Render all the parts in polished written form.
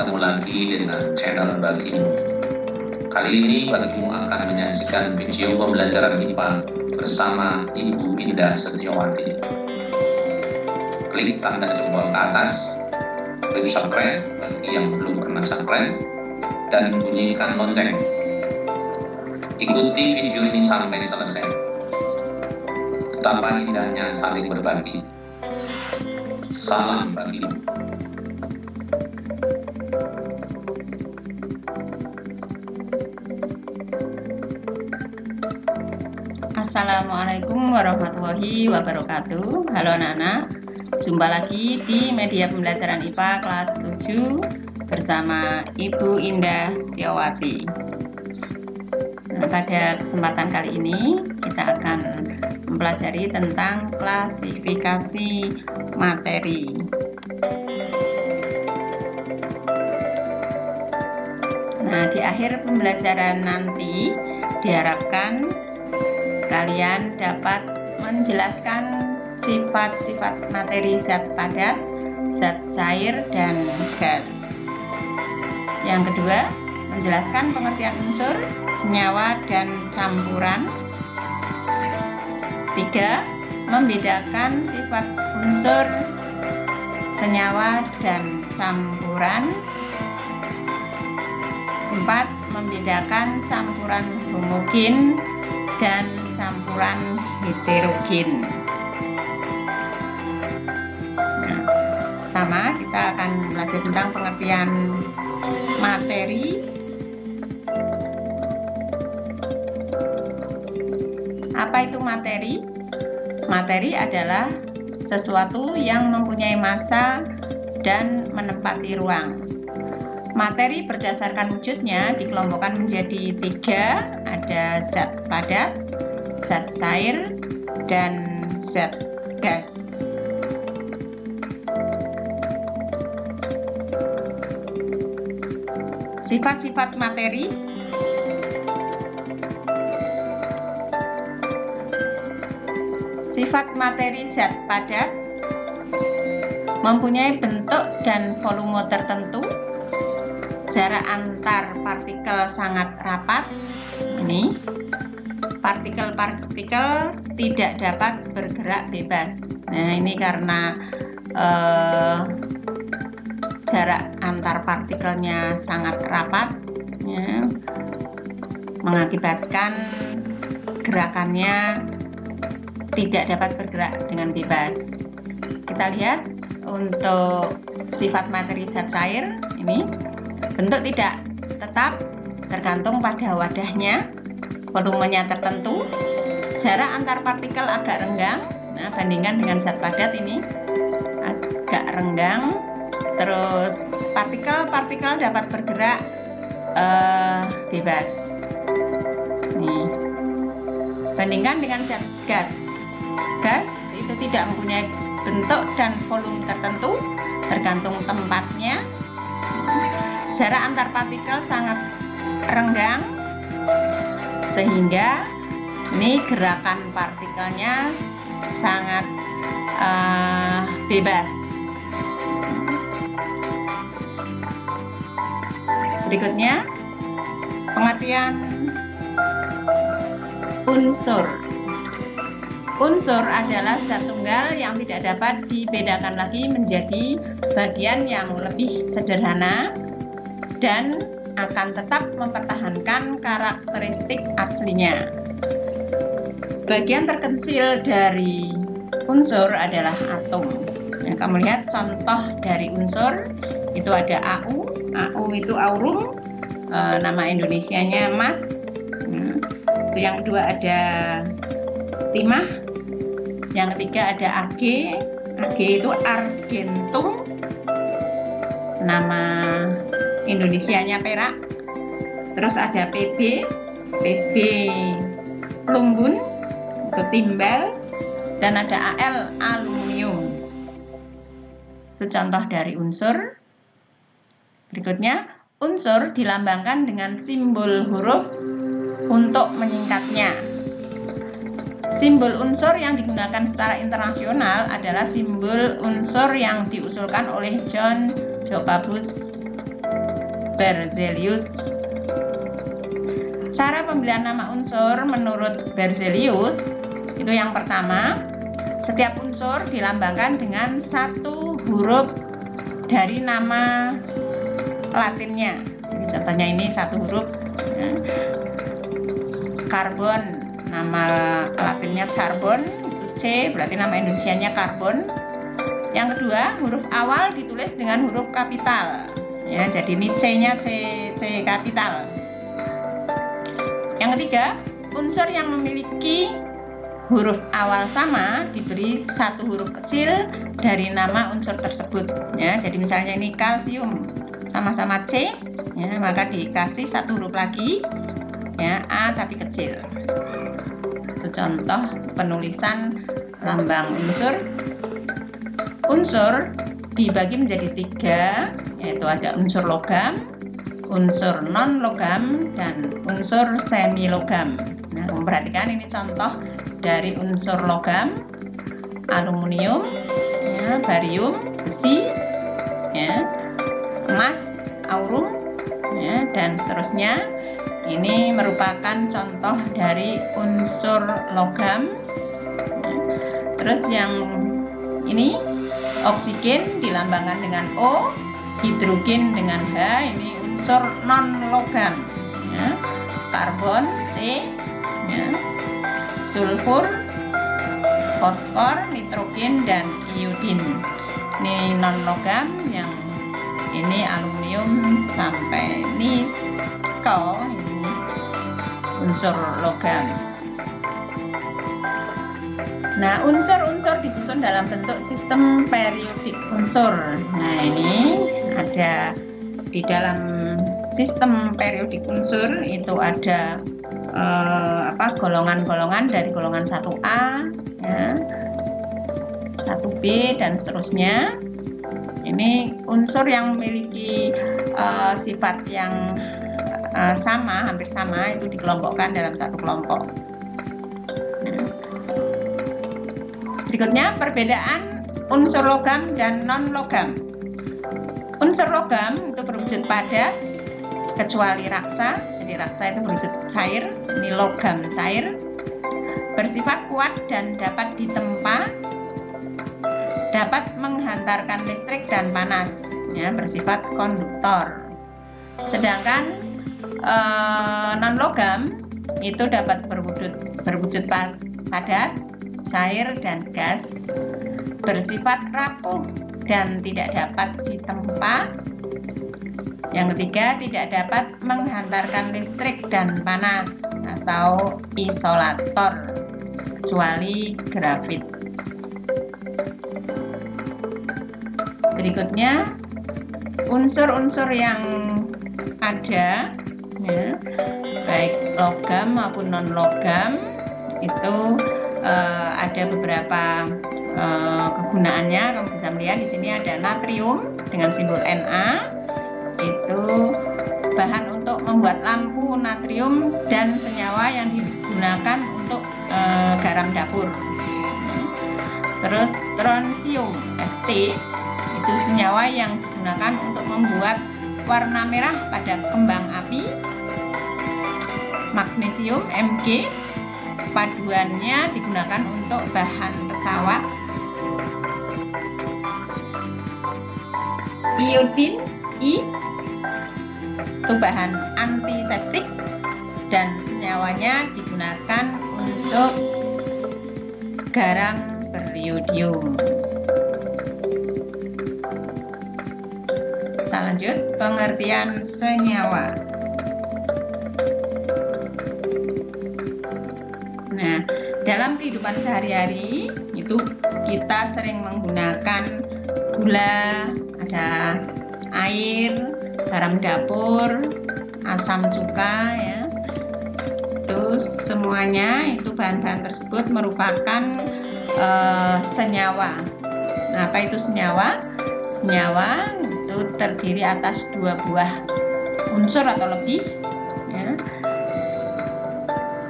bertemu lagi dengan channel Bagimu. Kali ini Bagimu akan menyajikan video pembelajaran IPA bersama Ibu Indah Setiawati. Klik tanda jempol ke atas, klik subscribe bagi yang belum pernah subscribe, dan bunyikan lonceng. Ikuti video ini sampai selesai. Betapa indahnya saling berbagi. Salam Bagimu. Assalamualaikum warahmatullahi wabarakatuh. Halo anak-anak, jumpa lagi di media pembelajaran IPA kelas 7 bersama Ibu Indah Setiawati. Nah, pada kesempatan kali ini kita akan mempelajari tentang klasifikasi materi. Nah, di akhir pembelajaran nanti diharapkan kalian dapat menjelaskan sifat-sifat materi zat padat, zat cair, dan gas. Yang kedua, menjelaskan pengertian unsur, senyawa, dan campuran. 3. Membedakan sifat unsur, senyawa, dan campuran. 4. Membedakan campuran homogen dan campuran heterogen. Nah, pertama kita akan belajar tentang pengertian materi. Apa itu materi? Materi adalah sesuatu yang mempunyai massa dan menempati ruang. Materi berdasarkan wujudnya dikelompokkan menjadi 3, ada zat padat, zat cair, dan zat gas. Sifat-sifat materi. Sifat materi zat padat mempunyai bentuk dan volume tertentu. Jarak antar partikel sangat rapat. Ini partikel-partikel tidak dapat bergerak bebas. Nah, ini karena jarak antar partikelnya sangat rapat, ya, mengakibatkan gerakannya tidak dapat bergerak dengan bebas. Kita lihat untuk sifat materi zat cair ini. Bentuk tidak tetap, tergantung pada wadahnya, volumenya tertentu, jarak antar partikel agak renggang. Nah, bandingkan dengan zat padat ini agak renggang. Terus partikel-partikel dapat bergerak bebas. Nih. Bandingkan dengan zat gas. Gas itu tidak mempunyai bentuk dan volume tertentu, tergantung tempatnya. Jarak antar partikel sangat renggang, sehingga ini gerakan partikelnya sangat bebas. Berikutnya, pengertian unsur. Unsur adalah zat tunggal yang tidak dapat dibedakan lagi menjadi bagian yang lebih sederhana dan akan tetap mempertahankan karakteristik aslinya. Bagian terkecil dari unsur adalah atom. Yang kamu lihat contoh dari unsur itu ada AU. AU itu aurum, nama Indonesianya emas. Itu yang kedua ada timah. Yang ketiga ada Ag. Ag itu argentum, nama Indonesianya perak. Terus ada Pb. Pb plumbun, itu timbal. Dan ada Al, aluminium. Itu contoh dari unsur. Berikutnya, unsur dilambangkan dengan simbol huruf untuk menyingkatnya. Simbol unsur yang digunakan secara internasional adalah simbol unsur yang diusulkan oleh John Jacobus Berzelius. Cara pemilihan nama unsur menurut Berzelius itu yang pertama, setiap unsur dilambangkan dengan satu huruf dari nama Latinnya. Jadi contohnya ini satu huruf, karbon, nama Latinnya carbon, C berarti nama Indonesianya karbon. Yang kedua, huruf awal ditulis dengan huruf kapital. Ya, jadi ini C-nya C kapital. Yang ketiga, unsur yang memiliki huruf awal sama diberi satu huruf kecil dari nama unsur tersebut. Ya, jadi misalnya ini kalsium sama-sama C, ya, maka dikasih satu huruf lagi, ya, A tapi kecil. Itu contoh penulisan lambang unsur. Unsur dibagi menjadi 3, yaitu ada unsur logam, unsur non logam, dan unsur semi logam. Nah, perhatikan ini contoh dari unsur logam: aluminium, ya, barium, besi, ya, emas, aurum, ya, dan seterusnya. Ini merupakan contoh dari unsur logam. Terus yang ini oksigen dilambangkan dengan O, hidrogen dengan H, ini unsur non logam, ya. Karbon C, ya. Sulfur, fosfor, nitrogen, dan iodin. Ini non logam, yang ini aluminium sampai nikel, ini unsur logam. Nah, unsur-unsur disusun dalam bentuk sistem periodik unsur. Nah, ini ada di dalam sistem periodik unsur itu ada golongan-golongan dari golongan 1A, ya, 1B, dan seterusnya. Ini unsur yang memiliki sifat yang sama, hampir sama, itu dikelompokkan dalam satu kelompok. Berikutnya perbedaan unsur logam dan non logam. Unsur logam itu berwujud padat kecuali raksa. Jadi raksa itu berwujud cair, ini logam cair. Bersifat kuat dan dapat ditempa, dapat menghantarkan listrik dan panas, ya, bersifat konduktor. Sedangkan non logam itu dapat berwujud padat, cair, dan gas, bersifat rapuh dan tidak dapat ditempa. Yang ketiga, tidak dapat menghantarkan listrik dan panas atau isolator kecuali grafit. Berikutnya unsur-unsur yang ada, ya, baik logam maupun non logam itu ada beberapa kegunaannya. Kamu bisa melihat di sini ada natrium dengan simbol Na, itu bahan untuk membuat lampu natrium dan senyawa yang digunakan untuk garam dapur. Terus strontium St itu senyawa yang digunakan untuk membuat warna merah pada kembang api. Magnesium Mg paduannya digunakan untuk bahan pesawat. Iodin I itu bahan antiseptik dan senyawanya digunakan untuk garam beriodium. Kita lanjut pengertian senyawa. Nah, dalam kehidupan sehari-hari itu kita sering menggunakan gula, ada air, garam dapur, asam cuka, ya. Itu semuanya, itu bahan-bahan tersebut merupakan senyawa. Nah, apa itu senyawa? Senyawa itu terdiri atas 2 buah unsur atau lebih, ya.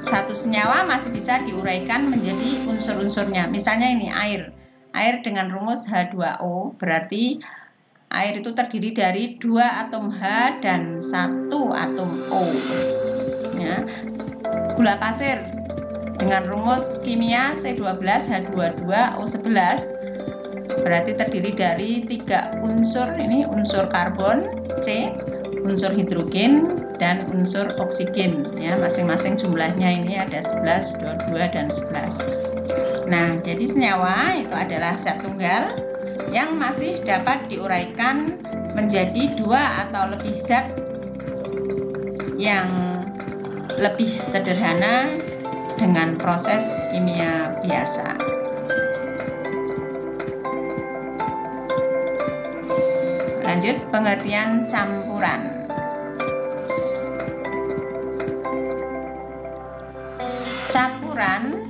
Satu senyawa masih bisa diuraikan menjadi unsur-unsurnya. Misalnya ini air. Air dengan rumus H2O, berarti air itu terdiri dari 2 atom H dan 1 atom O. Ya. Gula pasir dengan rumus kimia C12H22O11 berarti terdiri dari 3 unsur, ini unsur karbon C, unsur hidrogen dan unsur oksigen. Ya, masing-masing jumlahnya ini ada 11, 22 dan 11. Nah, jadi senyawa itu adalah zat tunggal yang masih dapat diuraikan menjadi 2 atau lebih zat yang lebih sederhana dengan proses kimia biasa. Lanjut, pengertian campuran. Campuran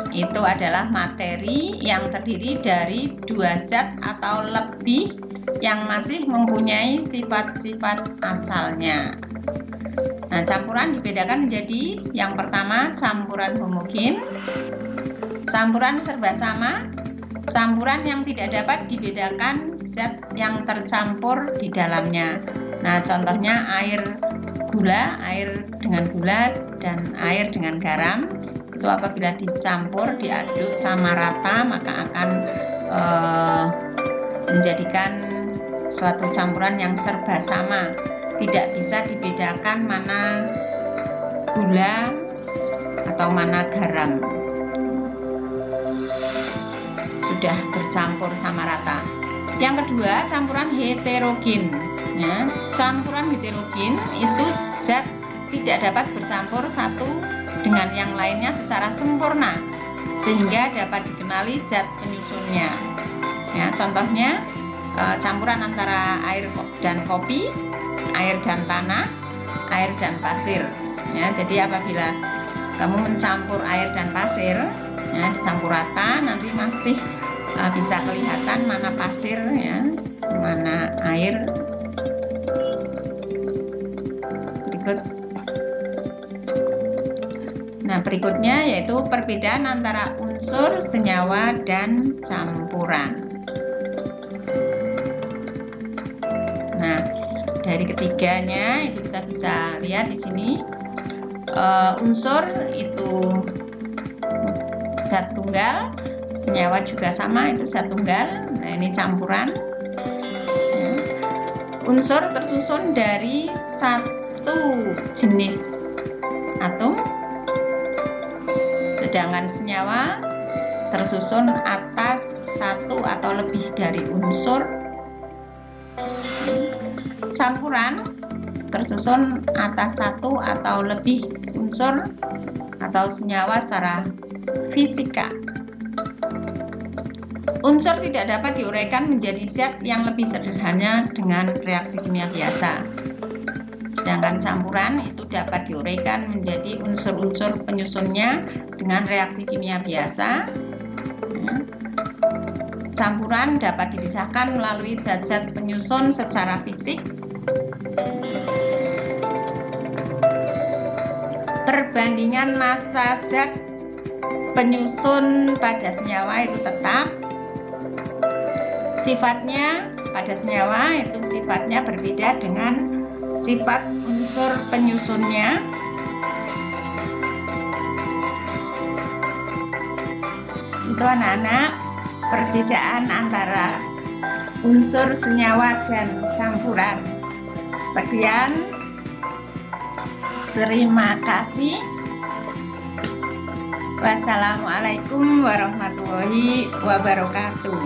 itu adalah materi yang terdiri dari 2 zat atau lebih yang masih mempunyai sifat-sifat asalnya. Nah, campuran dibedakan menjadi yang pertama campuran homogen, campuran serba sama, campuran yang tidak dapat dibedakan zat yang tercampur di dalamnya. Nah, contohnya air gula, air dengan gula dan air dengan garam. Itu apabila dicampur, diaduk sama rata, maka akan menjadikan suatu campuran yang serba sama. Tidak bisa dibedakan mana gula atau mana garam. Sudah bercampur sama rata. Yang kedua, campuran heterogen. Ya, campuran heterogen itu zat tidak dapat bercampur satu dengan yang lainnya secara sempurna sehingga dapat dikenali zat penyusunnya. Ya, contohnya campuran antara air dan kopi, air dan tanah, air dan pasir. Ya, jadi apabila kamu mencampur air dan pasir, ya, dicampur rata, nanti masih bisa kelihatan mana pasir, ya, mana air. Nah, berikutnya yaitu perbedaan antara unsur, senyawa, dan campuran. Nah, dari ketiganya itu kita bisa lihat di sini unsur itu zat tunggal, senyawa juga sama, itu zat tunggal. Nah, ini campuran. Ya. Unsur tersusun dari satu jenis atom, sedangkan senyawa tersusun atas satu atau lebih dari unsur. Campuran tersusun atas satu atau lebih unsur atau senyawa secara fisika. Unsur tidak dapat diuraikan menjadi zat yang lebih sederhana dengan reaksi kimia biasa. Sedangkan campuran itu dapat diuraikan menjadi unsur-unsur penyusunnya dengan reaksi kimia biasa. Campuran dapat dipisahkan melalui zat-zat penyusun secara fisik. Perbandingan massa zat penyusun pada senyawa itu tetap. Sifatnya pada senyawa itu sifatnya berbeda dengan sifat unsur penyusunnya. Itu anak-anak perbedaan antara unsur, senyawa, dan campuran. Sekian, terima kasih. Wassalamualaikum warahmatullahi wabarakatuh.